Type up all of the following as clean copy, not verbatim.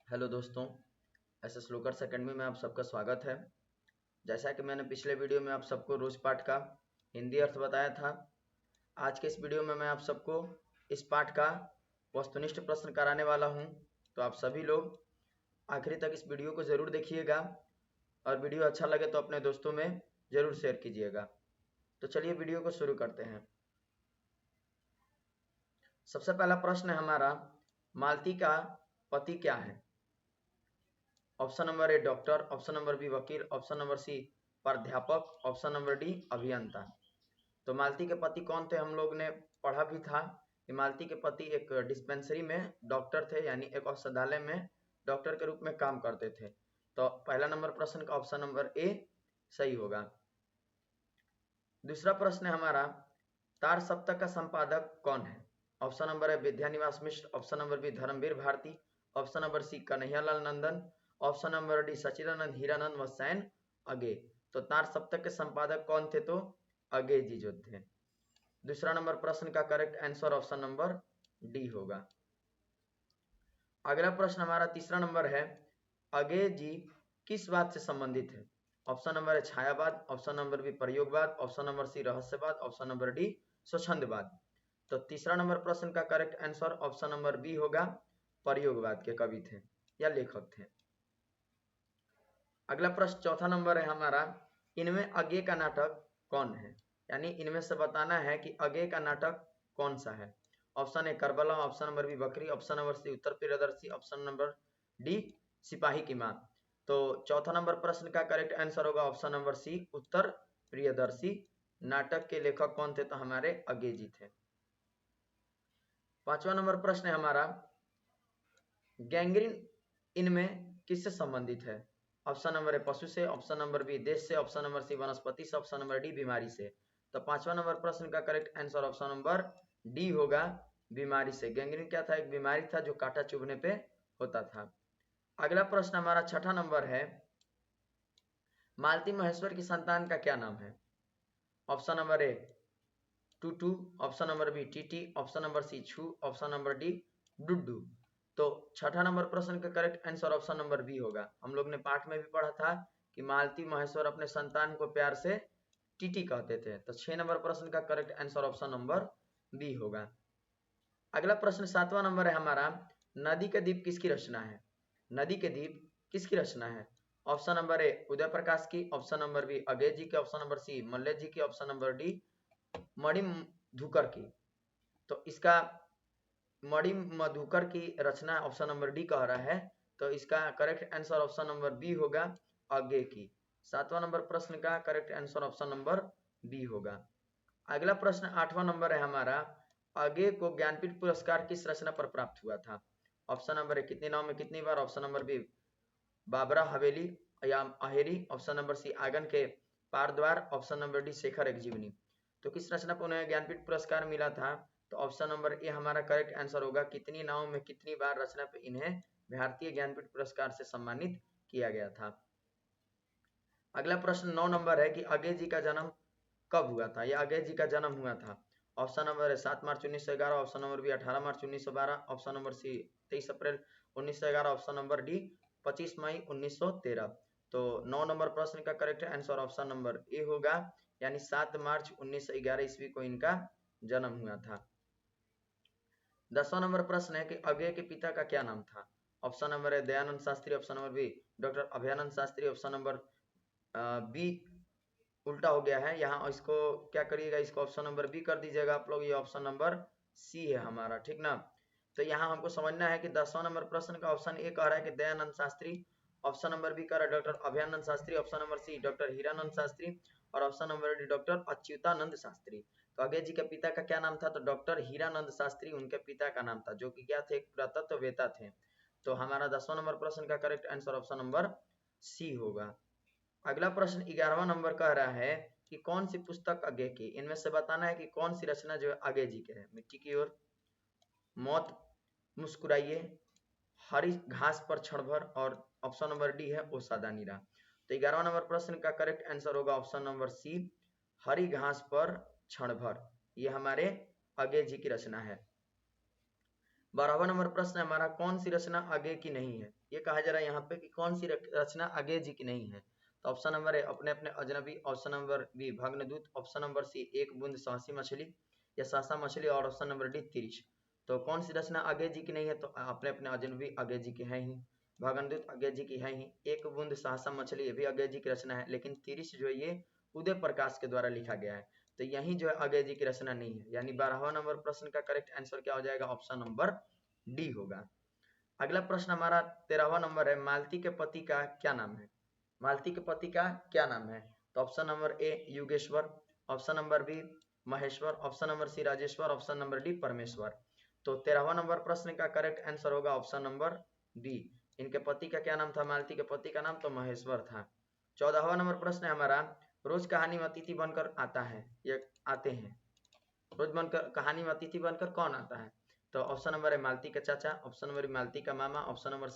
Hello दोस्तों, SS लोकर्स academy में आप सबका स्वागत है। जैसा कि मैंने पिछले वीडियो में आप सबको रोज पाठ का हिंदी अर्थ बताया था, आज के इस वीडियो में मैं आप सबको इस पाठ का वस्तुनिष्ठ प्रश्न कराने वाला हूं। तो आप सभी लोग आखिरी तक इस वीडियो को ज़रूर देखिएगा और वीडियो अच्छा लगे तो अपने दोस्तों में ज़रूर शेयर कीजिएगा। तो चलिए वीडियो को शुरू करते हैं। सबसे पहला प्रश्न है हमारा, मालती का पति क्या है? Option number A doctor, option number B वकील, ऑप्शन नंबर सी प्राध्यापक, ऑप्शन नंबर डी अभियंता। तो मालती के पति कौन थे? हम लोग ने पढ़ा भी था कि मालती के पति एक डिस्पेंसरी में डॉक्टर थे, यानी एक औषधालय में डॉक्टर के रूप में काम करते थे। तो पहला नंबर प्रश्न का ऑप्शन नंबर ए सही होगा। दूसरा प्रश्न है हमारा, तार सप्तक का संपादक कौन है? Option number A Vidyaniwas Mishra, option number B Dharmvir Bharati, option number C Kanhaiyalal Nandan, option number D Sachchidanand Hiranand Vatsyayan अगे। तो तार सप्तक के संपादक कौन थे? तो अगे जी जो थे। दूसरा नंबर प्रश्न का correct answer option number D होगा। अगला प्रश्न हमारा तीसरा नंबर है, अगे जी किस बात से संबंधित है? ऑप्शन नंबर है छायावाद, ऑप्शन नंबर बी प्रयोगवाद, ऑप्शन नंबर सी रहस्यवाद, ऑप्शन नंबर डी स्वच्छंदवाद। तो तीसरा नंबर प्रश्न का correct answer option number B होगा, प्रयोगवाद के कवि थे या लेखक थे। अगला प्रश्न चौथा नंबर है हमारा, इनमें अगे का नाटक कौन है? यानी इनमें से बताना है कि अगे का नाटक कौन सा है। Option A Karbala, option number B Bakri, option number C Uttar Priyadarshi, option number D Sipahi ki Maa. तो चौथा नंबर प्रश्न का करेक्ट आंसर होगा option number C Uttar Priyadarshi. नाटक के लेखक कौन थे? तो हमारे अगे जी थे। पांचवा नंबर प्रश्न है हमारा, गैंग्रीन इनमें किससे संबंधित है? ऑप्शन नंबर है पशु से, ऑप्शन नंबर बी देश से, ऑप्शन नंबर सी वनस्पति से, ऑप्शन नंबर डी बीमारी से। तो पांचवा नंबर प्रश्न का correct answer option number D होगा, बीमारी से। गैंग्रीन क्या था? एक बीमारी था जो कांटा चुभने पे होता था। अगला प्रश्न हमारा छठा नंबर है, मालती महेश्वर की संतान का क्या नाम है? ऑप्शन नंबर ए टूटू, ऑप्शन नंबर बी टीटी, ऑप्शन नंबर सी छू, ऑप्शन नंबर डी डुड्डू। तो छठा नंबर प्रश्न का correct answer option number B होगा। हम लोग ने पाठ में भी पढ़ा था कि मालती महेश्वर अपने संतान को प्यार से टीटी कहते थे। तो 6 नंबर प्रश्न का correct answer option number B होगा। अगला प्रश्न सातवां नंबर है हमारा, नदी के द्वीप किसकी रचना है? नदी के द्वीप किसकी रचना है? ऑप्शन नंबर ए उदय प्रकाश की, ऑप्शन नंबर बी अगे जी की, ऑप्शन नंबर सी मल्ल जी की, ऑप्शन नंबर डी मणिमधुकर की। तो इसका मणिमधुकर की रचना ऑप्शन नंबर डी कह रहा है, तो इसका correct answer option number B होगा, अगे की। सातवां नंबर प्रश्न का correct answer option number B होगा। अगला प्रश्न आठवां नंबर है हमारा, अगे को ज्ञानपीठ पुरस्कार किस रचना पर प्राप्त हुआ था? ऑप्शन नंबर ए कितनी नाव Mein Kitni Baar, option number B Babra हवेली या अहेरी, ऑप्शन नंबर सी आंगन के पार द्वार, ऑप्शन नंबर डी शेखर एक जीवनी। तो किस रचना पर उन्हें ज्ञानपीठ पुरस्कार मिला था? तो ऑप्शन नंबर ए हमारा करेक्ट आंसर होगा, कितनी नाव में कितनी बार रचना पे इन्हें भारतीय ज्ञानपीठ पुरस्कार से सम्मानित किया गया था। अगला प्रश्न 9 नंबर है कि अगे जी का जन्म कब हुआ था या अगे जी का जन्म हुआ था? ऑप्शन नंबर है 7 मार्च 1911, ऑप्शन नंबर बी 18 मार्च 1912, ऑप्शन नंबर सी 23 अप्रैल 1911, ऑप्शन नंबर डी 25 मई 1913। तो 9 नंबर प्रश्न का करेक्ट आंसर ऑप्शन नंबर ए होगा, यानी 7 मार्च 1911 ईस्वी को इनका जन्म हुआ था। 10वां नंबर प्रश्न है कि अगे के पिता का क्या नाम था? ऑप्शन नंबर है Dayanand Shastri, option number B doctor Abhayanand Shastri, option number B उल्टा हो गया है यहाँ, इसको क्या करिएगा, इसको ऑप्शन नंबर बी कर दीजिएगा आप लोग। ये ऑप्शन नंबर सी है हमारा, ठीक ना। तो यहाँ हमको समझना है कि 10वां नंबर प्रश्न का ऑप्शन ए कह रहा है कि Dayanand Shastri, option number B कह रहा है doctor Abhayanand Shastri, option number C doctor Hiranand Shastri और option number D doctor Achyutanand Shastri. तो अगे जी के पिता का क्या नाम था? तो डॉक्टर हीरानंद शास्त्री उनके पिता का नाम था, जो कि क्या थे? पुरातत्ववेत्ता थे। तो हमारा 10वां नंबर प्रश्न का correct answer option number C होगा। अगला प्रश्न 11वां नंबर कह रहा है कि कौन सी पुस्तक अगे की, इनमें से बताना है कि कौन सी रचना जो है अगे जी के है। मिट्टी की ओर, मौत मुस्कुराइए, हरी घास पर क्षण भर और ऑप्शन नंबर डी है ओ सादा नीरा। तो 11वां नंबर प्रश्न का करेक्ट आंसर होगा ऑप्शन नंबर सी हरी घास पर क्षण भर। ये हमारे अगे जी की रचना है। 12वां नंबर प्रश्न है हमारा, कौन सी रचना आगे की नहीं है। ये कहा जा रहा है यहाँ पे कि कौन सी रचना आगे जी की नहीं है। तो ऑप्शन नंबर ए Apne Apne Ajnabi, option number B Bhagnadoot, option number C Ek Boond साहसी मछली या सासा मछली, और ऑप्शन नंबर डी तिरिश। तो कौन सी रचना आगे जी की नहीं है, तो अपने अपने अजनबी आगे जी की है ही, भग्नदूत आगे जी की है ही, एक बूंद साहसा मछली ये भी आगे जी की रचना है, लेकिन तिरिश जो है ये उदय प्रकाश के द्वारा लिखा गया है, तो यही जो है आगे जी की रचना नहीं है। यानी 12वां नंबर प्रश्न का करेक्ट आंसर क्या हो जाएगा, ऑप्शन नंबर डी होगा। अगला प्रश्न हमारा 13वां नंबर है, मालती के पति का क्या नाम है। मालती के पति का क्या नाम है, तो option number A Yugeshwar, option number B Maheshwar, option number C Rajeshwar, option number D Parmeshwar. तो 13वां नंबर प्रश्न का करेक्ट आंसर होगा ऑप्शन नंबर बी। इनके पति का क्या नाम था, मालती के पति का नाम तो महेश्वर था। 14वां नंबर प्रश्न है हमारा, रोज कहानी में अतिथि बनकर आता है, ये आते हैं, रोज बनकर कहानी में अतिथि बनकर कौन आता है। तो ऑप्शन नंबर है मालती का चाचा, ऑप्शन नंबर मालती का मामा, ऑप्शन नंबर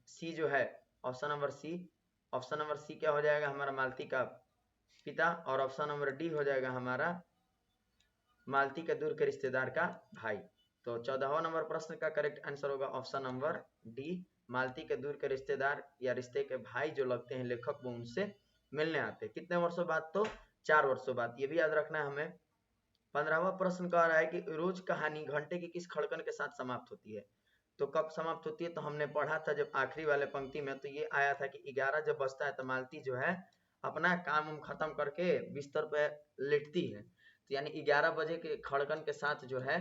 सी जो है option number C, option number C क्या हो जाएगा हमारा, मालती का पिता, और ऑप्शन नंबर डी हो जाएगा हमारा मालती के दूर के रिश्तेदार का भाई। तो 14वां नंबर प्रश्न का करेक्ट आंसर होगा ऑप्शन नंबर डी, मालती के दूर के रिश्तेदार या रिश्ते के भाई जो लगते हैं लेखक, वो उनसे मिलने आते हैं। कितने वर्षों बाद, तो 4 वर्षों बाद, ये भी याद रखना है हमें। 15वां प्रश्न कह रहा है कि रोज कहानी घंटे की किस खड़कन के साथ समाप्त होती है। तो कब समाप्त होती है, तो हमने पढ़ा था जब आखिरी वाले पंक्ति में, तो ये आया था कि 11 जब बजता है तो मालती जो है अपना काम खत्म करके बिस्तर पे लेटती है, तो यानी 11 बजे के खड़कन के साथ जो है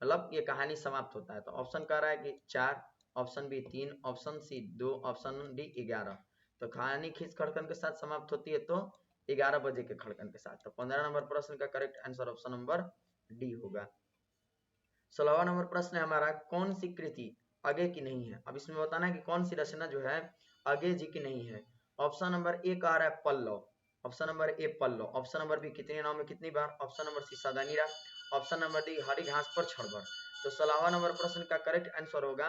मतलब ये कहानी समाप्त होता है। तो ऑप्शन कह रहा है कि 4, option B 3, option C 2, option D 11। तो कहानी किस खड़कन के साथ समाप्त होती है, तो 11 बजे के खड़कन के साथ। तो 15 नंबर प्रश्न का correct answer option number D होगा। 16वां नंबर प्रश्न है हमारा, कौन सी कृति आगे की नहीं है। अब इसमें बताना है कि कौन सी रचना जो है आगे जी की नहीं है। ऑप्शन नंबर ए कह रहा है Pallav, option number A Pallav, option number B Kitne Naav Mein Kitni Baar, option number C Sadanira, option number D Hari Ghas Par Kshanbhar. तो 16वां नंबर प्रश्न का करेक्ट आंसर होगा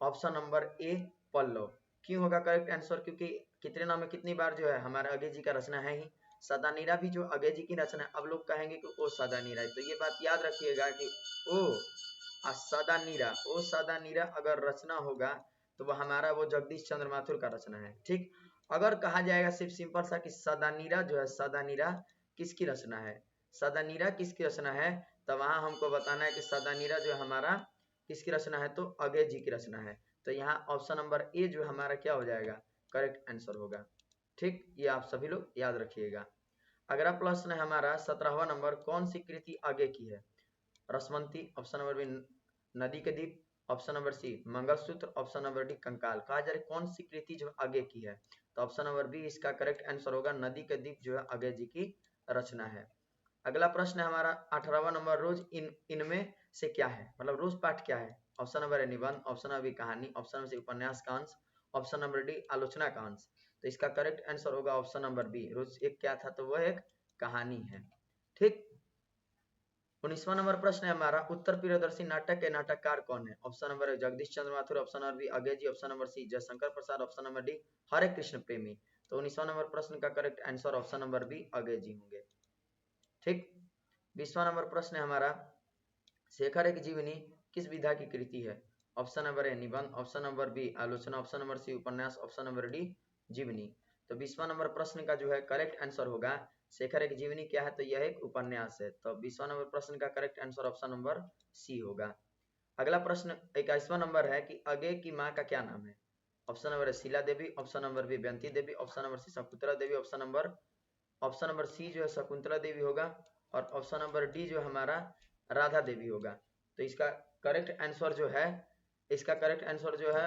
ऑप्शन नंबर ए पल्लव। क्यों होगा करेक्ट आंसर, क्योंकि कितने नाव में कितनी बार जो है हमारा आगे जी का रचना है ही। सादानीरा भी जो आगे जी की रचना है, अब लोग कहेंगे कि ओ सादानीरा, तो ये बात याद रखिएगा कि ओ सादानीरा, ओ सादानीरा अगर रचना होगा तो वह हमारा वो जगदीश चंद्र माथुर का रचना है। ठीक, अगर कहा जाएगा सिर्फ सिंपल सा कि सादानीरा जो है, सादानीरा किसकी रचना है, सादानीरा किसकी रचना है, तो वहां हमको बताना है कि सादानीरा जो हमारा किसकी रचना है, तो अगे जी की रचना है। तो यहाँ ऑप्शन नंबर ए जो हमारा क्या हो जाएगा, करेक्ट आंसर होगा। ठीक, ये आप सभी लोग याद रखिएगा। अगला प्रश्न है हमारा 17वां नंबर, कौन सी कृति आगे की है। रसवंती, option number B Nadi Ke Dweep, option number C Mangalsutra, option number D Kankal. कहा जा रहा है कौन सी कृति जो आगे की है, तो ऑप्शन नंबर बी इसका करेक्ट आंसर होगा, नदी के दीप जो है आगे जी की रचना है। अगला प्रश्न है हमारा 18वां नंबर, रोज इनमें से क्या है, मतलब रोज पाठ क्या है। ऑप्शन नंबर है निबंध, ऑप्शन नंबर बी कहानी, ऑप्शन नंबर सी उपन्यास का अंश, ऑप्शन नंबर डी आलोचना का अंश। तो इसका करेक्ट आंसर होगा ऑप्शन नंबर बी, रोज एक क्या था, तो वह एक कहानी है। ठीक, 19वां नंबर प्रश्न है हमारा, उत्तर प्रियदर्शी नाटक के नाटककार कौन है। ऑप्शन नंबर है Jagdish Chandra Mathur, option number B Ajay ji, option number C Jaishankar Prasad, option number D Hare Krishna Premi. तो 19वां नंबर प्रश्न का correct answer option number B Ajay ji होंगे। ठीक, 20वां नंबर प्रश्न है हमारा, शेखर एक जीवनी किस विधा की कृति है। ऑप्शन नंबर ए निबंध, ऑप्शन नंबर बी आलोचना, ऑप्शन नंबर सी उपन्यास, ऑप्शन नंबर डी जीवनी। तो 20वां नंबर प्रश्न का जो है करेक्ट आंसर होगा, शेखर एक जीवनी क्या है, तो यह एक उपन्यास है। तो 20वां नंबर प्रश्न का correct answer option number C होगा। अगला प्रश्न 21वां नंबर है कि अगे की माँ का क्या नाम है। ऑप्शन नंबर है शीला देवी, ऑप्शन नंबर बी बेंती देवी, ऑप्शन नंबर सी Shakuntala Devi, option number C जो है शकुंतला देवी होगा, और ऑप्शन नंबर डी जो हमारा राधा देवी होगा। तो इसका करेक्ट आंसर जो है, इसका करेक्ट आंसर जो है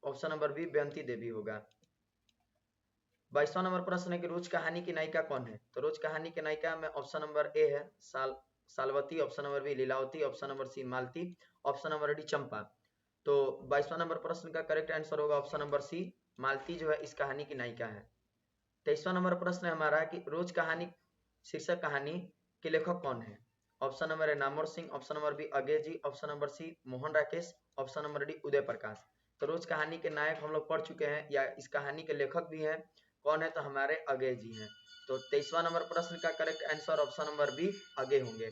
ऑप्शन नंबर बी बेंती देवी होगा। 22वां नंबर प्रश्न है कि रोज कहानी की नायिका कौन है। तो रोज कहानी की नायिका में ऑप्शन नंबर ए है Salavati, option number B Leelavati, option number C Malati, option number D Champa. तो 22वां नंबर प्रश्न का करेक्ट आंसर होगा ऑप्शन नंबर सी, मालती जो है इस कहानी की नायिका है। 23वां नंबर प्रश्न है हमारा कि रोज कहानी शीर्षक कहानी के लेखक कौन है। ऑप्शन नंबर है Namvar Singh, option number B Ajay ji, option number C Mohan Rakesh, option number D Uday Prakash. तो रोज कहानी के नायक हम लोग पढ़ चुके हैं, या इस कहानी के लेखक भी हैं, कौन है, तो हमारे अजय जी हैं। तो 23वां नंबर प्रश्न का correct answer option number B Ajay होंगे।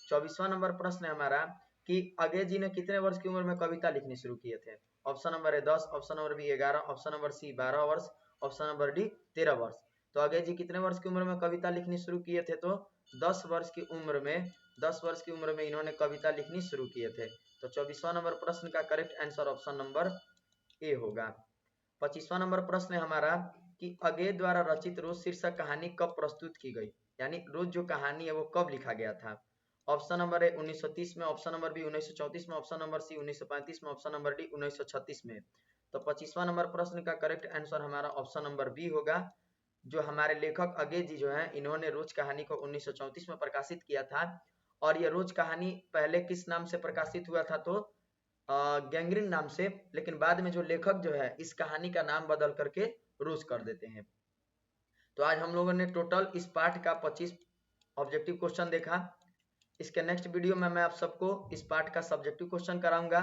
24वां नंबर प्रश्न है हमारा, कि अगे जी ने कितने वर्ष की उम्र में कविता लिखनी शुरू किए थे? Option number A 10, option number B 11, option number C 12 वर्ष, ऑप्शन नंबर डी 13 वर्ष। तो अगे जी कितने वर्ष की उम्र में कविता लिखनी शुरू किए थे? तो 10 वर्ष की उम्र में इन्होंने कविता लिखनी शुरू किए थे। तो 24वां नंबर प्रश्न का करेक्ट आंसर ऑप्शन नंबर ए होगा। 25वां नंबर प्रश्न है हमारा कि अगे द्वारा रचित रोज शीर्षक कहानी कब प्रस्तुत की गई, यानी रोज जो कहानी है वो कब लिखा गया था? ऑप्शन नंबर ए 1930 में, ऑप्शन नंबर बी 1934 में, ऑप्शन नंबर सी 1935 में, ऑप्शन नंबर डी 1936 में। तो 25वां नंबर प्रश्न का करेक्ट आंसर हमारा ऑप्शन नंबर बी होगा। जो हमारे लेखक अगे जी जो है इन्होंने रोज कहानी को 1934 में प्रकाशित किया था। और ये रोज कहानी पहले किस नाम से प्रकाशित हुआ था? तो गैंग्रीन नाम से, लेकिन बाद में जो लेखक जो है इस कहानी का नाम बदल करके रोज कर देते हैं। तो आज हम लोगों ने टोटल इस पार्ट का 25 ऑब्जेक्टिव क्वेश्चन देखा। इसके नेक्स्ट वीडियो में मैं आप सबको इस पार्ट का सब्जेक्टिव क्वेश्चन कराऊंगा।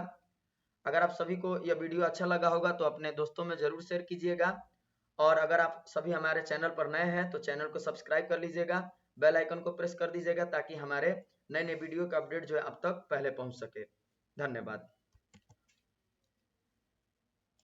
अगर आप सभी को यह वीडियो अच्छा लगा होगा तो अपने दोस्तों में जरूर शेयर कीजिएगा। और अगर आप सभी हमारे चैनल पर नए हैं तो चैनल को सब्सक्राइब कर लीजिएगा, बेल आइकन को प्रेस कर दीजिएगा ताकि हमारे नए नए वीडियो का अपडेट जो है आप तक पहले पहुंच सके। धन्यवाद।